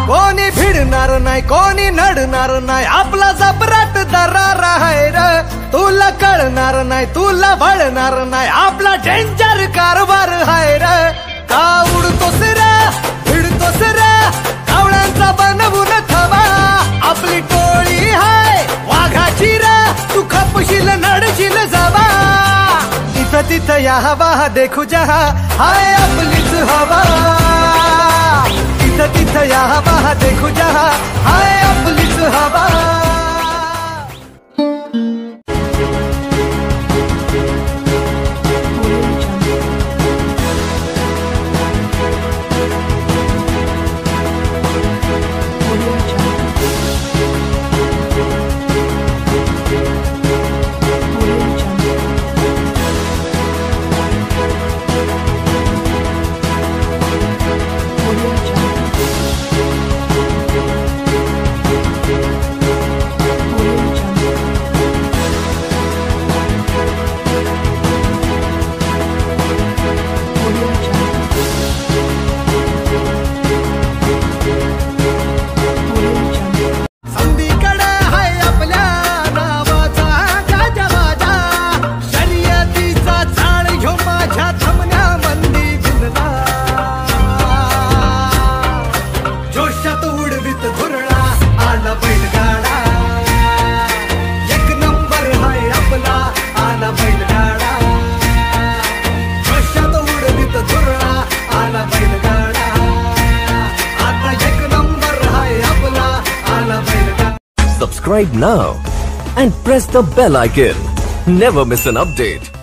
कोणी भिडणार नाही कोणी नडणार नाही आपला जबराट दरार आहे र तुला कळणार नाही तुला भळणार नाही आपला डेंजर कारभार आहे र का उडतोस रे भिडतोस रे कावळ्यांचा बनवून थवा आपली टोळी हाय वाघाची रे तू खपशील नडशील जावा इथं तिथं या हवा देखू जहा हाय आपलीच हवा इथं तिथं या हवा देखू जहा हाय आपलीच हवा Subscribe now and press the bell icon. Never miss an update.